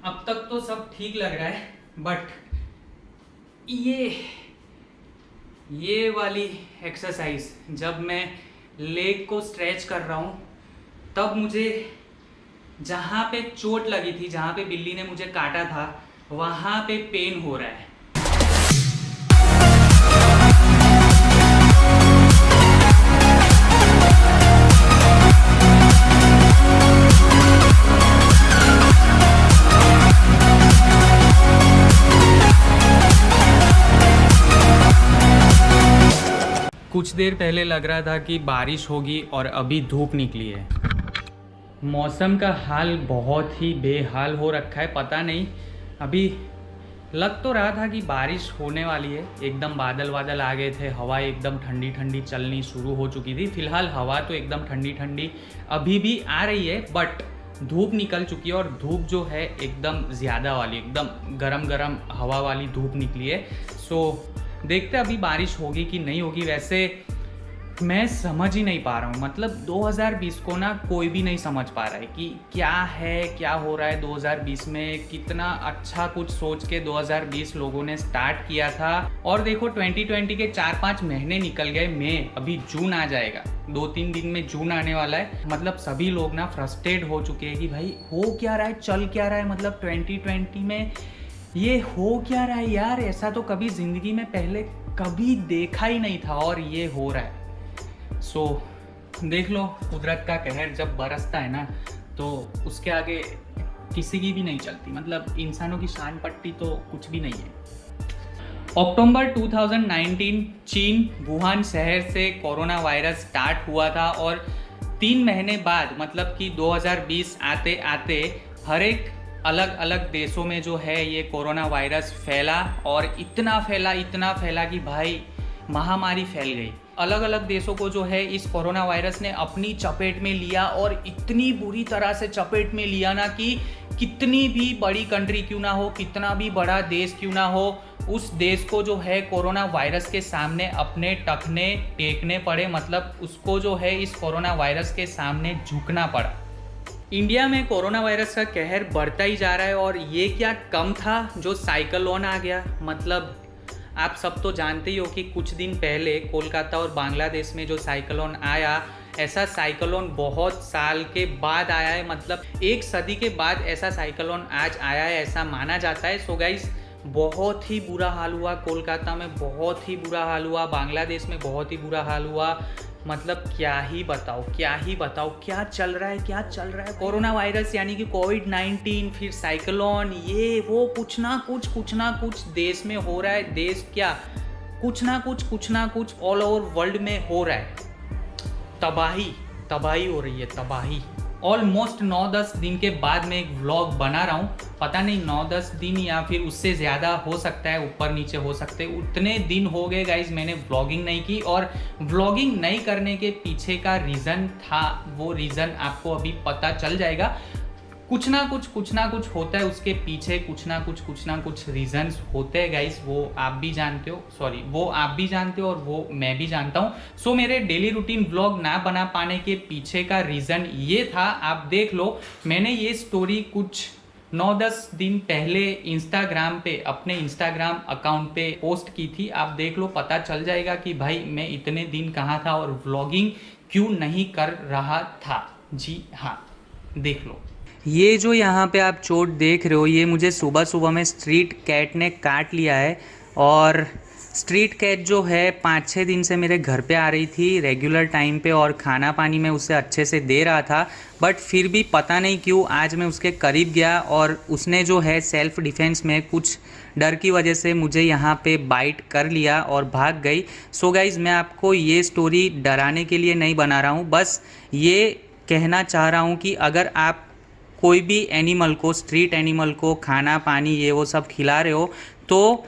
अब तक तो सब ठीक लग रहा है, बट ये वाली एक्सरसाइज जब मैं लेग को स्ट्रेच कर रहा हूँ तब मुझे जहाँ पे चोट लगी थी, जहाँ पे बिल्ली ने मुझे काटा था, वहाँ पे पेन हो रहा है। कुछ देर पहले लग रहा था कि बारिश होगी और अभी धूप निकली है। मौसम का हाल बहुत ही बेहाल हो रखा है। पता नहीं, अभी लग तो रहा था कि बारिश होने वाली है, एकदम बादल बादल आ गए थे, हवा एकदम ठंडी ठंडी चलनी शुरू हो चुकी थी। फिलहाल हवा तो एकदम ठंडी ठंडी अभी भी आ रही है, बट धूप निकल चुकी है और धूप जो है एकदम ज़्यादा वाली, एकदम गरम गरम हवा वाली धूप निकली है। सो देखते अभी बारिश होगी कि नहीं होगी। वैसे मैं समझ ही नहीं पा रहा हूँ, मतलब 2020 को ना कोई भी नहीं समझ पा रहा है कि क्या है, क्या हो रहा है 2020 में। कितना अच्छा कुछ सोच के 2020 लोगों ने स्टार्ट किया था और देखो 2020 के 4-5 महीने निकल गए। मई, अभी जून आ जाएगा, 2-3 दिन में जून आने वाला है। मतलब सभी लोग ना फ्रस्ट्रेट हो चुके हैं कि भाई हो क्या रहा है, चल क्या रहा है, मतलब 2020 में ये हो क्या रहा है यार। ऐसा तो कभी ज़िंदगी में पहले कभी देखा ही नहीं था और ये हो रहा है। सो देख लो, कुदरत का कहर जब बरसता है ना तो उसके आगे किसी की भी नहीं चलती, मतलब इंसानों की शान पट्टी तो कुछ भी नहीं है। अक्टूबर 2019 चीन वुहान शहर से कोरोना वायरस स्टार्ट हुआ था और 3 महीने बाद मतलब कि 2020 आते आते हर एक अलग अलग देशों में जो है ये कोरोना वायरस फैला और इतना फैला कि भाई महामारी फैल गई। अलग अलग देशों को जो है इस कोरोना वायरस ने अपनी चपेट में लिया और इतनी बुरी तरह से चपेट में लिया ना कि कितनी भी बड़ी कंट्री क्यों ना हो, कितना भी बड़ा देश क्यों ना हो, उस देश को जो है कोरोना वायरस के सामने अपने टखने टेकने पड़े। मतलब उसको जो है इस कोरोना वायरस के सामने झुकना पड़ा। इंडिया में कोरोना वायरस का कहर बढ़ता ही जा रहा है और ये क्या कम था जो साइक्लोन आ गया। मतलब आप सब तो जानते ही हो कि कुछ दिन पहले कोलकाता और बांग्लादेश में जो साइक्लोन आया, ऐसा साइक्लोन बहुत साल के बाद आया है, मतलब 1 सदी के बाद ऐसा साइक्लोन आज आया है, ऐसा माना जाता है। सो गाइस, बहुत ही बुरा हाल हुआ, कोलकाता में बहुत ही बुरा हाल हुआ, बांग्लादेश में बहुत ही बुरा हाल हुआ। मतलब क्या ही बताओ क्या चल रहा है। कोरोना वायरस यानी कि कोविड-19, फिर साइक्लोन, ये वो कुछ ना कुछ देश में हो रहा है। देश क्या, कुछ ना कुछ ऑल ओवर वर्ल्ड में हो रहा है। तबाही हो रही है, तबाही। ऑलमोस्ट 9-10 दिन के बाद मैं एक व्लॉग बना रहा हूँ। पता नहीं 9-10 दिन या फिर उससे ज़्यादा हो सकता है, ऊपर नीचे हो सकते हैं। उतने दिन हो गए गाइज मैंने व्लॉगिंग नहीं की और व्लॉगिंग नहीं करने के पीछे का रीज़न था, वो रीज़न आपको अभी पता चल जाएगा। कुछ ना कुछ होता है उसके पीछे, कुछ ना कुछ रीजंस होते हैं गाइस, वो आप भी जानते हो और वो मैं भी जानता हूँ। सो मेरे डेली रूटीन व्लॉग ना बना पाने के पीछे का रीज़न ये था। आप देख लो, मैंने ये स्टोरी कुछ 9-10 दिन पहले इंस्टाग्राम पे, अपने इंस्टाग्राम अकाउंट पे पोस्ट की थी। आप देख लो, पता चल जाएगा कि भाई मैं इतने दिन कहाँ था और व्लॉगिंग क्यों नहीं कर रहा था। जी हाँ, देख लो। ये जो यहाँ पे आप चोट देख रहे हो, ये मुझे सुबह में स्ट्रीट कैट ने काट लिया है। और स्ट्रीट कैट जो है 5-6 दिन से मेरे घर पे आ रही थी रेगुलर टाइम पे और खाना पानी मैं उसे अच्छे से दे रहा था, बट फिर भी पता नहीं क्यों आज मैं उसके करीब गया और उसने जो है सेल्फ डिफेंस में कुछ डर की वजह से मुझे यहाँ पे बाइट कर लिया और भाग गई। सो गाइज़, मैं आपको ये स्टोरी डराने के लिए नहीं बना रहा हूँ, बस ये कहना चाह रहा हूँ कि अगर आप कोई भी एनिमल को, स्ट्रीट एनिमल को खाना पानी ये वो सब खिला रहे हो तो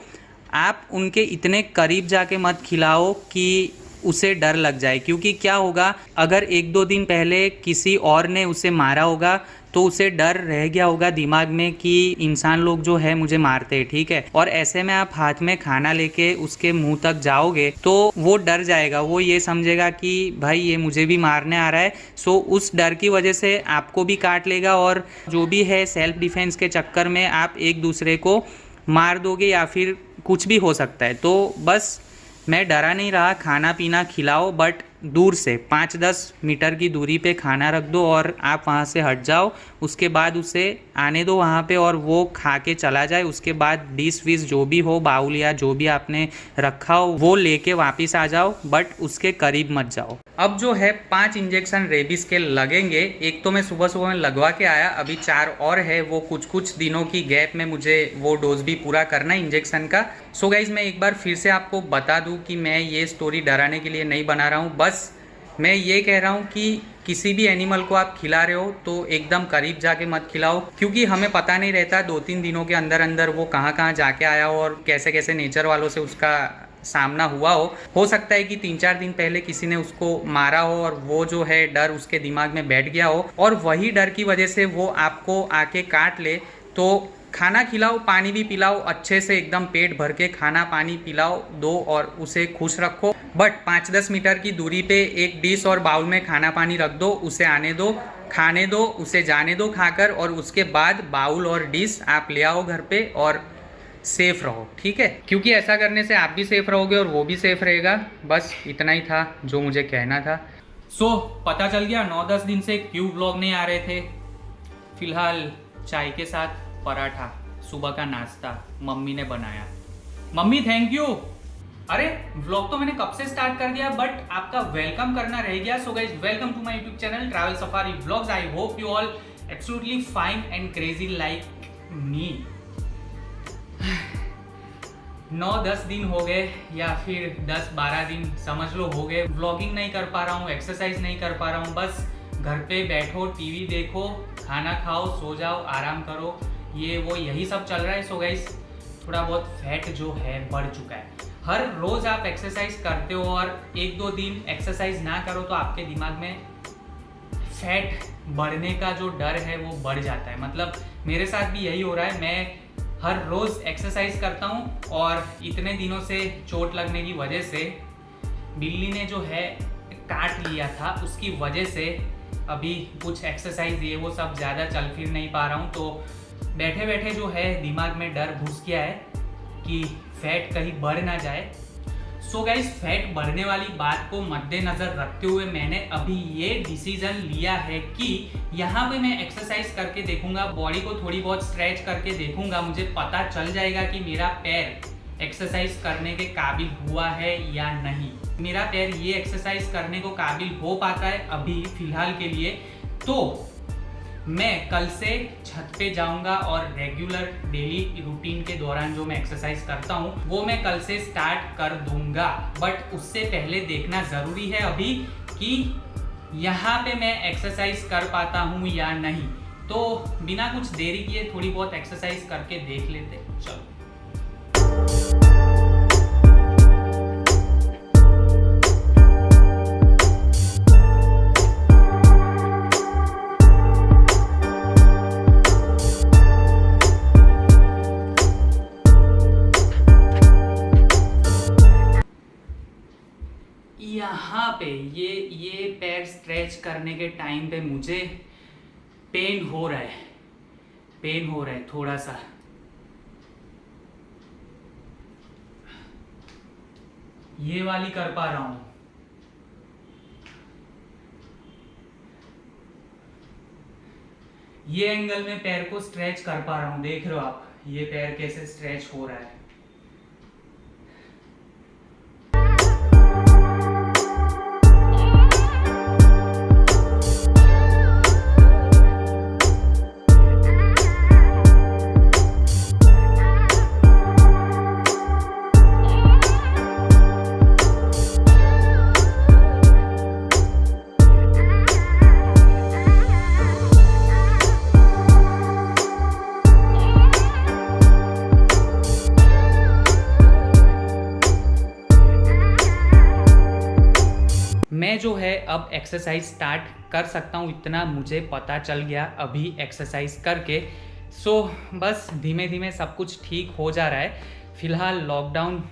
आप उनके इतने करीब जाके मत खिलाओ कि उसे डर लग जाए। क्योंकि क्या होगा, अगर 1-2 दिन पहले किसी और ने उसे मारा होगा तो उसे डर रह गया होगा दिमाग में कि इंसान लोग जो है मुझे मारते हैं, ठीक है। और ऐसे में आप हाथ में खाना लेके उसके मुंह तक जाओगे तो वो डर जाएगा, वो ये समझेगा कि भाई ये मुझे भी मारने आ रहा है। सो उस डर की वजह से आपको भी काट लेगा और जो भी है सेल्फ डिफेंस के चक्कर में आप एक दूसरे को मार दोगे या फिर कुछ भी हो सकता है। तो बस मैं डरा नहीं रहा, खाना पीना खिलाओ बट दूर से 5-10 मीटर की दूरी पे खाना रख दो और आप वहाँ से हट जाओ। उसके बाद उसे आने दो वहाँ पे और वो खा के चला जाए। उसके बाद डिश विश जो भी हो, बाउल या जो भी आपने रखा हो वो लेके वापस आ जाओ, बट उसके करीब मत जाओ। अब जो है 5 इंजेक्शन रेबीज के लगेंगे। एक तो मैं सुबह सुबह में लगवा के आया, अभी 4 और है, वो कुछ दिनों की गैप में मुझे वो डोज भी पूरा करना है इंजेक्शन का। सो गाइज मैं एक बार फिर से आपको बता दूं कि मैं ये स्टोरी डराने के लिए नहीं बना रहा हूँ, बस मैं ये कह रहा हूँ कि किसी भी एनिमल को आप खिला रहे हो तो एकदम करीब जाके मत खिलाओ, क्योंकि हमें पता नहीं रहता 2-3 दिनों के अंदर अंदर वो कहाँ जाके आया हो और कैसे कैसे नेचर वालों से उसका सामना हुआ हो सकता है कि 3-4 दिन पहले किसी ने उसको मारा हो और वो जो है डर उसके दिमाग में बैठ गया हो और वही डर की वजह से वो आपको आके काट ले। तो खाना खिलाओ, पानी भी पिलाओ, अच्छे से एकदम पेट भर के खाना पानी पिलाओ दो और उसे खुश रखो। बट 5-10 मीटर की दूरी पे एक डिश और बाउल में खाना पानी रख दो, उसे आने दो, खाने दो, उसे जाने दो खाकर, और उसके बाद बाउल और डिश आप ले आओ घर पे और सेफ रहो, ठीक है। क्योंकि ऐसा करने से आप भी सेफ रहोगे और वो भी सेफ रहेगा। बस इतना ही था जो मुझे कहना था। पता चल गया 9-10 दिन से क्यों व्लॉग नहीं आ रहे थे। फिलहाल चाय के साथ पराठा, सुबह का नाश्ता मम्मी ने बनाया। Mummy thank you. अरे व्लॉग तो मैंने कब से स्टार्ट कर दिया, बट आपका वेलकम करना रह गया। So guys welcome to my YouTube channel travel safari vlogs. I hope you all absolutely fine and crazy like me. 9-10 दिन हो गए या फिर 10-12 दिन समझ लो हो गए, व्लॉगिंग नहीं कर पा रहा हूँ, एक्सरसाइज नहीं कर पा रहा हूँ। बस घर पे बैठो, टीवी देखो, खाना खाओ, सो जाओ, आराम करो, ये वो यही सब चल रहा है। सो गाइस थोड़ा बहुत फैट जो है बढ़ चुका है। हर रोज आप एक्सरसाइज करते हो और 1-2 दिन एक्सरसाइज ना करो तो आपके दिमाग में फैट बढ़ने का जो डर है वो बढ़ जाता है। मतलब मेरे साथ भी यही हो रहा है। मैं हर रोज एक्सरसाइज करता हूँ और इतने दिनों से चोट लगने की वजह से, बिल्ली ने जो है काट लिया था उसकी वजह से अभी कुछ एक्सरसाइज ये वो सब ज़्यादा चल फिर नहीं पा रहा हूँ। तो बैठे बैठे जो है दिमाग में डर घुस गया है कि फैट कहीं बढ़ ना जाए। सो गाइस फैट बढ़ने वाली बात को मद्देनजर रखते हुए मैंने अभी ये डिसीजन लिया है कि यहाँ पे मैं एक्सरसाइज करके देखूंगा, बॉडी को थोड़ी बहुत स्ट्रेच करके देखूंगा। मुझे पता चल जाएगा कि मेरा पैर एक्सरसाइज करने के काबिल हुआ है या नहीं। मेरा पैर ये एक्सरसाइज करने को काबिल हो पाता है अभी फिलहाल के लिए, तो मैं कल से छत पे जाऊंगा और रेगुलर डेली रूटीन के दौरान जो मैं एक्सरसाइज करता हूँ वो मैं कल से स्टार्ट कर दूंगा। बट उससे पहले देखना ज़रूरी है अभी कि यहाँ पे मैं एक्सरसाइज कर पाता हूँ या नहीं। तो बिना कुछ देरी किए थोड़ी बहुत एक्सरसाइज करके देख लेते। चलो यहाँ पे ये पैर स्ट्रेच करने के टाइम पे मुझे पेन हो रहा है थोड़ा सा। ये वाली कर पा रहा हूँ। ये एंगल में पैर को स्ट्रेच कर पा रहा हूँ। देख रहे हो आप ये पैर कैसे स्ट्रेच हो रहा है। मैं जो है अब एक्सरसाइज स्टार्ट कर सकता हूँ इतना मुझे पता चल गया अभी एक्सरसाइज करके। सो बस धीमे धीमे सब कुछ ठीक हो जा रहा है। फ़िलहाल लॉकडाउन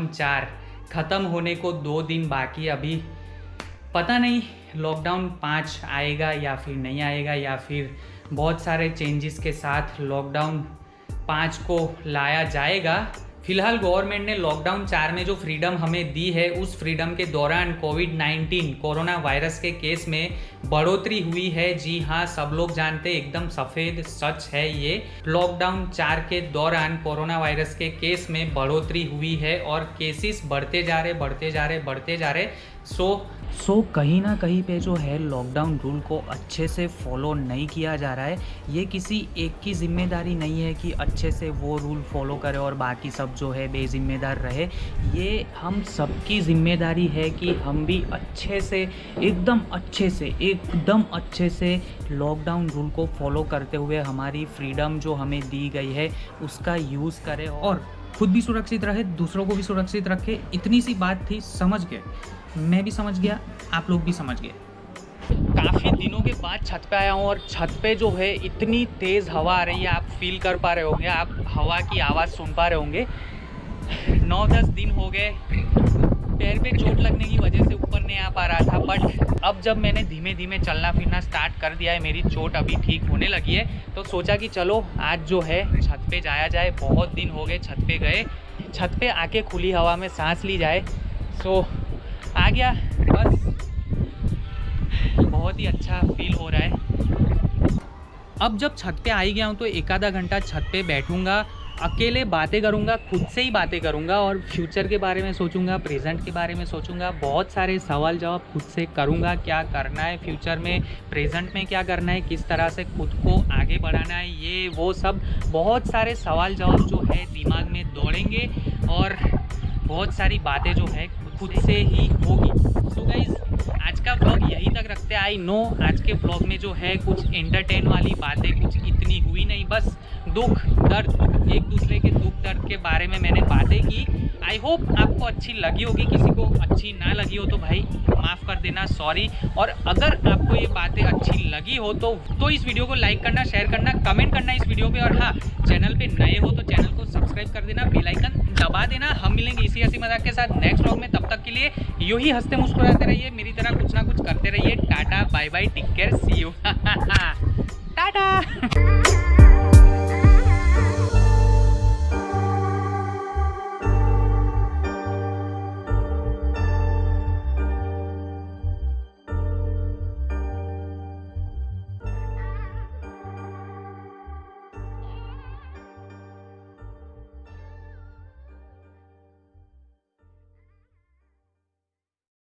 4 ख़त्म होने को 2 दिन बाकी। अभी पता नहीं लॉकडाउन 5 आएगा या फिर नहीं आएगा, या फिर बहुत सारे चेंजेस के साथ लॉकडाउन 5 को लाया जाएगा। फ़िलहाल गवर्नमेंट ने लॉकडाउन 4 में जो फ्रीडम हमें दी है, उस फ्रीडम के दौरान कोविड-19 कोरोना वायरस के केस में बढ़ोतरी हुई है। जी हाँ, सब लोग जानते, एकदम सफ़ेद सच है ये। लॉकडाउन 4 के दौरान कोरोना वायरस के केस में बढ़ोतरी हुई है और केसेस बढ़ते जा रहे। सो कहीं ना कहीं पे जो है लॉकडाउन रूल को अच्छे से फॉलो नहीं किया जा रहा है। ये किसी एक की जिम्मेदारी नहीं है कि अच्छे से वो रूल फॉलो करे और बाकी सब जो है बेजिम्मेदार रहे। ये हम सबकी जिम्मेदारी है कि हम भी एकदम अच्छे से लॉकडाउन रूल को फॉलो करते हुए हमारी फ्रीडम जो हमें दी गई है उसका यूज़ करें और खुद भी सुरक्षित रहे, दूसरों को भी सुरक्षित रखे। इतनी सी बात थी, समझ गए, मैं भी समझ गया, आप लोग भी समझ गए। काफ़ी दिनों के बाद छत पे आया हूँ और छत पे जो है इतनी तेज़ हवा आ रही है, आप फील कर पा रहे होंगे, आप हवा की आवाज़ सुन पा रहे होंगे। 9-10 दिन हो गए पैर पे चोट लगने की वजह से ऊपर नहीं आ पा रहा था, बट अब जब मैंने धीमे धीमे चलना फिरना स्टार्ट कर दिया है, मेरी चोट अभी ठीक होने लगी है, तो सोचा कि चलो आज जो है छत पे जाया जाए। बहुत दिन हो गए छत पे गए, छत पे आके खुली हवा में सांस ली जाए। सो आ गया, बस बहुत ही अच्छा फील हो रहा है। अब जब छत पे आ ही गया हूँ तो एक आधा घंटा छत पे बैठूंगा, अकेले बातें करूंगा, खुद से ही बातें करूंगा और फ्यूचर के बारे में सोचूंगा, प्रेजेंट के बारे में सोचूंगा, बहुत सारे सवाल जवाब खुद से करूंगा। क्या करना है फ्यूचर में, प्रेजेंट में क्या करना है, किस तरह से खुद को आगे बढ़ाना है, ये वो सब बहुत सारे सवाल जवाब जो है दिमाग में दौड़ेंगे और बहुत सारी बातें जो है खुद से ही होगी। सो गाइस, आज का ब्लॉग यहीं तक रखते हैं। आई नो आज के ब्लॉग में जो है कुछ एंटरटेन वाली बातें कुछ इतनी हुई नहीं, बस दुख दर्द, एक दूसरे के दुख दर्द के बारे में मैंने बातें की। आई होप आपको अच्छी लगी होगी, किसी को अच्छी ना लगी हो तो भाई माफ़ कर देना, सॉरी। और अगर आपको ये बातें अच्छी लगी हो तो इस वीडियो को लाइक करना, शेयर करना, कमेंट करना इस वीडियो पे। और हाँ, चैनल पे नए हो तो चैनल को सब्सक्राइब कर देना, बेल आइकन दबा देना। हम मिलेंगे इसी हंसी मजाक के साथ नेक्स्ट व्लॉग में। तब तक के लिए यूं ही हंसते मुस्कुराते रहिए, मेरी तरह कुछ ना कुछ करते रहिए। Tata bye bye, take care, see you. Tata.